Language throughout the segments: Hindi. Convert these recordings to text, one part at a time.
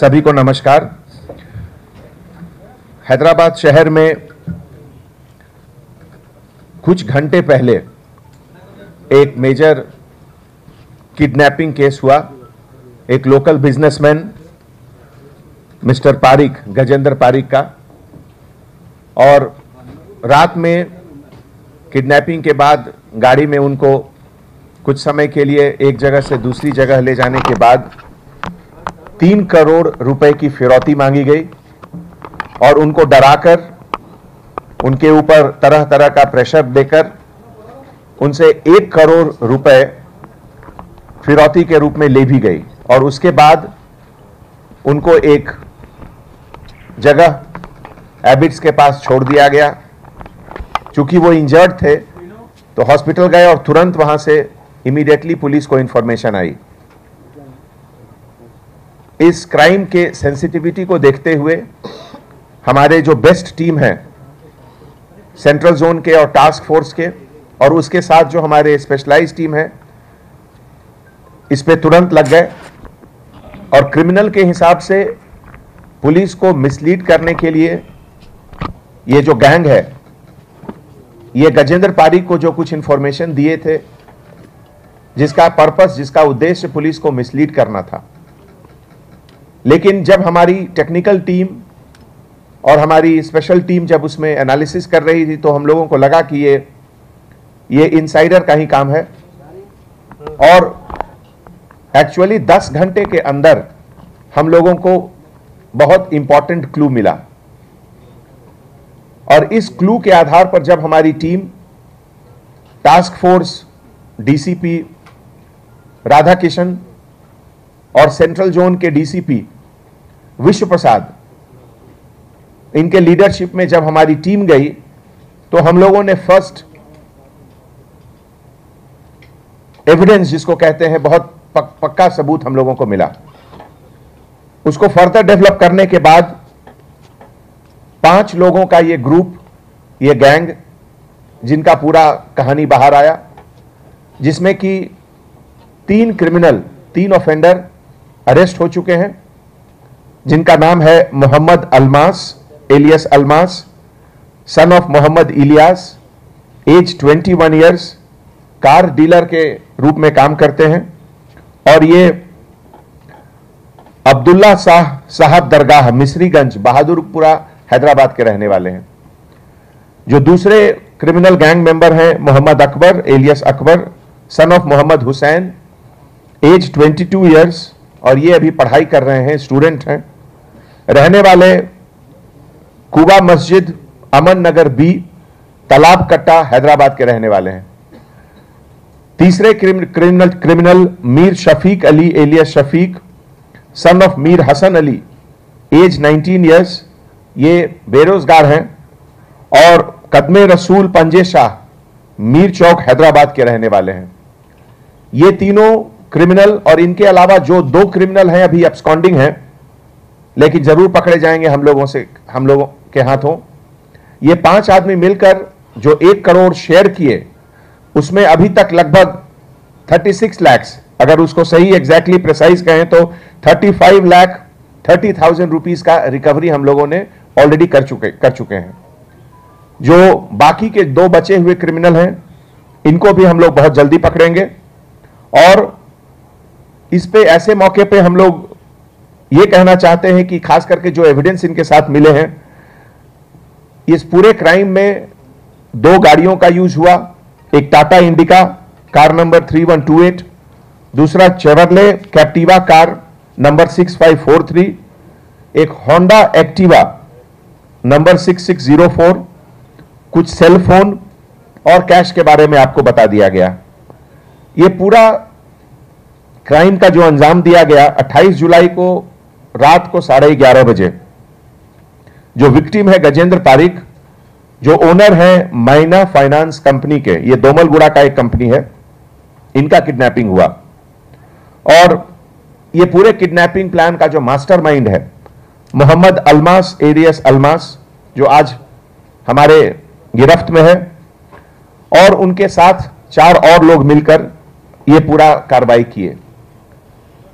सभी को नमस्कार। हैदराबाद शहर में कुछ घंटे पहले एक मेजर किडनैपिंग केस हुआ। एक local businessman mister Pareek, Gajendra Pareek का, और रात में किडनैपिंग के बाद गाड़ी में उनको कुछ समय के लिए एक जगह से दूसरी जगह ले जाने के बाद 3 करोड़ रुपए की फिरौती मांगी गई और उनको डराकर उनके ऊपर तरह तरह का प्रेशर देकर उनसे 1 करोड़ रुपए फिरौती के रूप में ले भी गई। और उसके बाद उनको एक जगह एबिट्स के पास छोड़ दिया गया। चूंकि वो इंजर्ड थे तो हॉस्पिटल गए और तुरंत वहां से इमीडिएटली पुलिस को इंफॉर्मेशन आई। इस क्राइम के सेंसिटिविटी को देखते हुए हमारे जो बेस्ट टीम है सेंट्रल जोन के और टास्क फोर्स के, और उसके साथ जो हमारे स्पेशलाइज्ड टीम है, इस पे तुरंत लग गए और क्रिमिनल के हिसाब से पुलिस को मिसलीड करने के लिए ये जो गैंग है, ये गजेंद्र पारिक को जो कुछ इंफॉर्मेशन दिए थे, जिसका पर्पस, जिसका उद्देश्य पुलिस को मिसलीड करना था। लेकिन जब हमारी टेक्निकल टीम और हमारी स्पेशल टीम जब उसमें एनालिसिस कर रही थी तो हम लोगों को लगा कि ये इनसाइडर का ही काम है। और एक्चुअली 10 घंटे के अंदर हम लोगों को बहुत इंपॉर्टेंट क्लू मिला और इस क्लू के आधार पर जब हमारी team task force, DCP Radha Kishan और सेंट्रल जोन के डीसीपी विश्व प्रसाद, इनके लीडरशिप में जब हमारी टीम गई तो हम लोगों ने फर्स्ट एविडेंस, जिसको कहते हैं, बहुत पक्का सबूत हम लोगों को मिला। उसको फर्दर डेवलप करने के बाद 5 लोगों का ये ग्रुप, ये गैंग, जिनका पूरा कहानी बाहर आया, जिसमें कि 3 ऑफेंडर अरेस्ट हो चुके हैं, जिनका नाम है Mohammad Almas alias Almas, son of Mohammad Ilyas, age 21 years, car dealer के रूप में काम करते हैं। और ये अब्दुल्ला साहब दरगाह, मिस्रीगंज, बहादुरपुरा, हैदराबाद के रहने वाले हैं। जो दूसरे क्रिमिनल गैंग मेंबर हैं Mohammad Akbar alias Akbar, son of Mohammad Hussain, age 22 years, और ये अभी पढ़ाई कर रहे हैं, स्टूडेंट हैं, रहने वाले कुबा मस्जिद, अमन नगर बी, तालाब कट्टा, हैदराबाद के रहने वाले हैं। तीसरे criminal Mir Shafiq Ali alias Shafiq, son of Mir Hasan Ali, age 19 years, ये बेरोजगार हैं और कदमे रसूल पंजे शाह, मीर चौक, हैदराबाद के रहने वाले हैं। ये तीनों क्रिमिनल, और इनके अलावा जो 2 क्रिमिनल हैं अभी एब्सकॉन्डिंग हैं, लेकिन जरूर पकड़े जाएंगे हम लोगों के हाथों। ये 5 आदमी मिलकर जो 1 करोड़ शेयर किए, उसमें अभी तक लगभग 36 लाख, अगर उसको सही एग्जैक्टली प्रिसाइज कहें तो 35,30,000 रुपीज का रिकवरी हम लोगों ने ऑलरेडी कर चुके हैं। जो बाकी के 2 बचे हुए क्रिमिनल हैं, इनको भी हम लोग बहुत जल्दी पकड़ेंगे। और इस पे ऐसे मौके पे हम लोग ये कहना चाहते हैं कि खास करके जो एविडेंस इनके साथ मिले हैं, इस पूरे क्राइम में 2 गाड़ियों का यूज हुआ। एक टाटा इंडिका कार नंबर 3128, दूसरा चेवरले कैप्टिवा कार नंबर 6543, एक होंडा एक्टिवा नंबर 6604, कुछ सेल फोन और कैश के बारे में आपको बता दिया गया। ये पूरा क्राइम का जो अंजाम दिया गया 28 जुलाई को रात को 11:30 बजे। जो विक्टिम है गजेंद्र पारिक, जो ओनर है माइना फाइनेंस कंपनी के, ये दोमलगुड़ा का एक कंपनी है, इनका किडनैपिंग हुआ। और ये पूरे किडनैपिंग प्लान का जो मास्टरमाइंड है मोहम्मद अल्मास एलियस अल्मास, जो आज हमारे गिरफ्त में है, और उनके साथ 4 और लोग मिलकर ये पूरा कार्रवाई किए।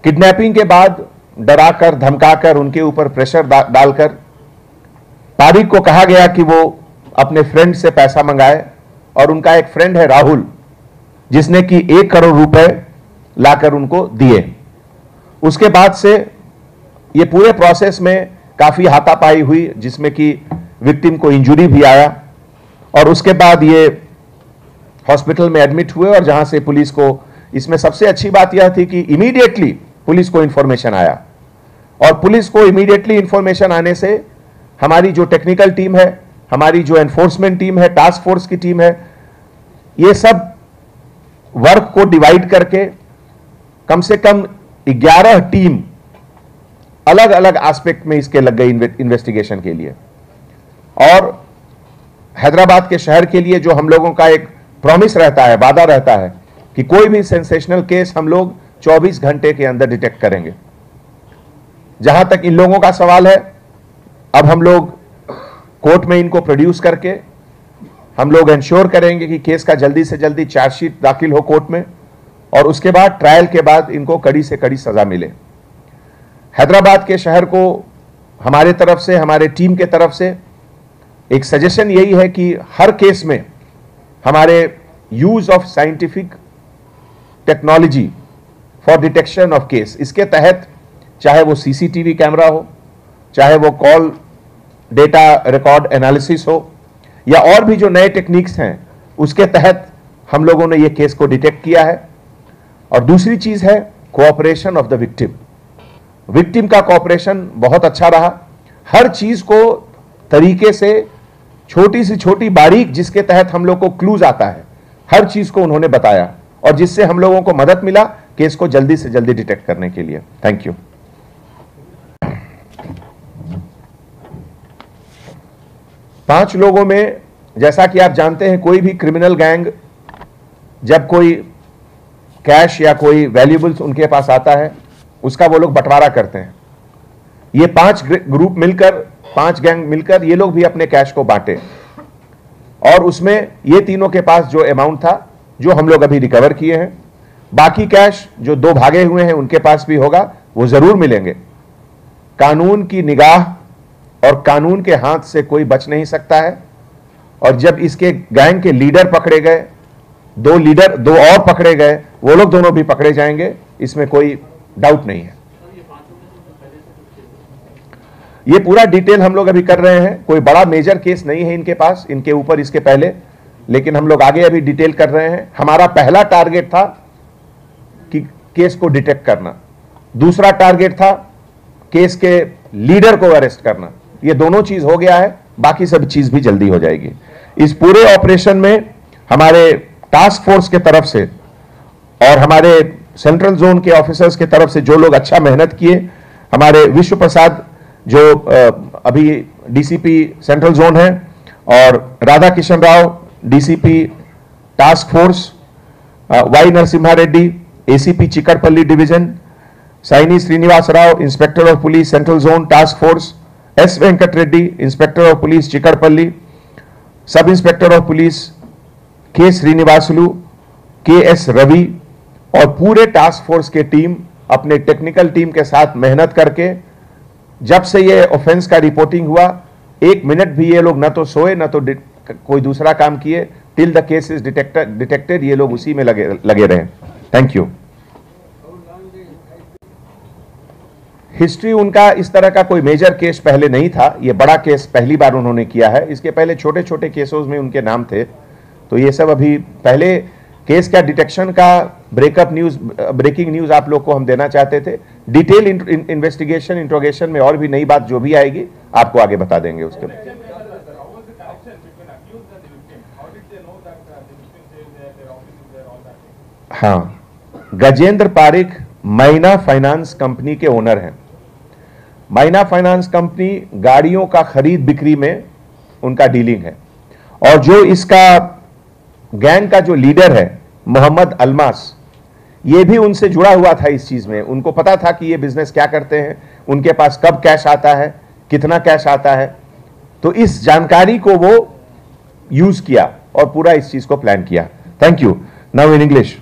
किडनैपिंग के बाद डराकर धमकाकर उनके ऊपर प्रेशर डालकर तारिक को कहा गया कि वो अपने फ्रेंड से पैसा मंगाए, और उनका एक फ्रेंड है राहुल, जिसने कि 1 करोड़ रुपए लाकर उनको दिए। उसके बाद से ये पूरे प्रोसेस में काफी हाथापाई हुई, जिसमें कि विक्टिम को इंजरी भी आया, और उसके बाद ये हॉस्पिटल में एडमिट हुए। और जहां से पुलिस को, इसमें सबसे अच्छी बात यह थी कि इमीडिएटली पुलिस को इंफॉर्मेशन आया, और पुलिस को इमीडिएटली इंफॉर्मेशन आने से हमारी जो टेक्निकल टीम है, हमारी जो एनफोर्समेंट टीम है, टास्क फोर्स की टीम है, ये सब वर्क को डिवाइड करके कम से कम 11 टीम अलग अलग एस्पेक्ट में इसके लग गई इन्वेस्टिगेशन के लिए। और हैदराबाद के शहर के लिए जो हम लोगों का एक प्रॉमिस रहता है, वादा रहता है कि कोई भी सेंसेशनल केस हम लोग 24 घंटे के अंदर डिटेक्ट करेंगे। जहां तक इन लोगों का सवाल है, अब हम लोग कोर्ट में इनको प्रोड्यूस करके हम लोग इंश्योर करेंगे कि केस का जल्दी से जल्दी चार्जशीट दाखिल हो कोर्ट में, और उसके बाद ट्रायल के बाद इनको कड़ी से कड़ी सजा मिले। हैदराबाद के शहर को हमारे तरफ से, हमारे टीम के तरफ से एक सजेशन यही है कि हर केस में हमारे use of scientific technology for detection of case, इसके तहत चाहे वो सीसीटीवी कैमरा हो, चाहे वो कॉल डेटा रिकॉर्ड एनालिसिस हो, या और भी जो नए टेक्निक्स हैं, उसके तहत हम लोगों ने ये केस को डिटेक्ट किया है। और दूसरी चीज है cooperation of the victim. Victim का कोऑपरेशन बहुत अच्छा रहा। हर चीज को तरीके से, छोटी से छोटी बारीक जिसके तहत हम लोग को क्लूज आता है, हर चीज को उन्होंने बताया, और जिससे हम लोगों को मदद मिला केस को जल्दी से जल्दी डिटेक्ट करने के लिए। Thank you. 5 लोगों में, जैसा कि आप जानते हैं, कोई भी क्रिमिनल गैंग जब कोई कैश या कोई वैल्यूएबल्स उनके पास आता है, उसका वो लोग बंटवारा करते हैं। ये 5 ग्रुप मिलकर, 5 गैंग मिलकर ये लोग भी अपने कैश को बांटे, और उसमें ये तीनों के पास जो अमाउंट था, जो हम लोग अभी रिकवर किए हैं, बाकी कैश जो 2 भागे हुए हैं उनके पास भी होगा, वो जरूर मिलेंगे। कानून की निगाह और कानून के हाथ से कोई बच नहीं सकता है। और जब इसके गैंग के लीडर पकड़े गए, 2 और पकड़े गए, वो लोग दोनों भी पकड़े जाएंगे, इसमें कोई डाउट नहीं है। ये पूरा डिटेल हम लोग अभी कर रहे हैं। कोई बड़ा मेजर केस नहीं है इनके पास, इनके ऊपर इसके पहले, लेकिन हम लोग आगे अभी डिटेल कर रहे हैं। हमारा पहला टारगेट था कि केस को डिटेक्ट करना, दूसरा टारगेट था केस के लीडर को अरेस्ट करना। ये दोनों चीज हो गया है, बाकी सब चीज भी जल्दी हो जाएगी। इस पूरे ऑपरेशन में हमारे टास्क फोर्स के तरफ से और हमारे सेंट्रल जोन के ऑफिसर्स के तरफ से जो लोग अच्छा मेहनत किए, हमारे विश्व प्रसाद जो अभी डीसीपी सेंट्रल जोन है, और Radha Kishan Rao DCP task force, Y Narasimha Reddy ACP Chikkadpally division, Saini Srinivas Rao inspector of police central zone task force, S Venkat Reddy inspector of police Chikkadpally, सब इंस्पेक्टर ऑफ पुलिस के श्रीनिवासलू, के एस रवि, और पूरे टास्क फोर्स के टीम अपने टेक्निकल टीम के साथ मेहनत करके, जब से ये ऑफेंस का रिपोर्टिंग हुआ, 1 मिनट भी ये लोग न तो सोए न तो कोई दूसरा काम किए, till the case is detected ये लोग उसी में लगे रहे। Thank you. हिस्ट्री उनका इस तरह का कोई मेजर केस पहले नहीं था, ये बड़ा केस पहली बार उन्होंने किया है। इसके पहले छोटे छोटे केसों में उनके नाम थे, तो ये सब अभी पहले केस का डिटेक्शन का ब्रेकिंग न्यूज आप लोग को हम देना चाहते थे। डिटेल इन्वेस्टिगेशन इंट्रोगेशन में और भी नई बात जो भी आएगी आपको आगे बता देंगे उसके बाद। हाँ, गजेंद्र पारिक मैना फाइनेंस कंपनी के ओनर हैं। मैना फाइनेंस कंपनी गाड़ियों का खरीद बिक्री में उनका डीलिंग है, और जो इसका गैंग का जो लीडर है मोहम्मद अलमास, ये भी उनसे जुड़ा हुआ था इस चीज में। उनको पता था कि ये बिजनेस क्या करते हैं, उनके पास कब कैश आता है, कितना कैश आता है, तो इस जानकारी को वो यूज किया और पूरा इस चीज को प्लान किया। Thank you. Now in English.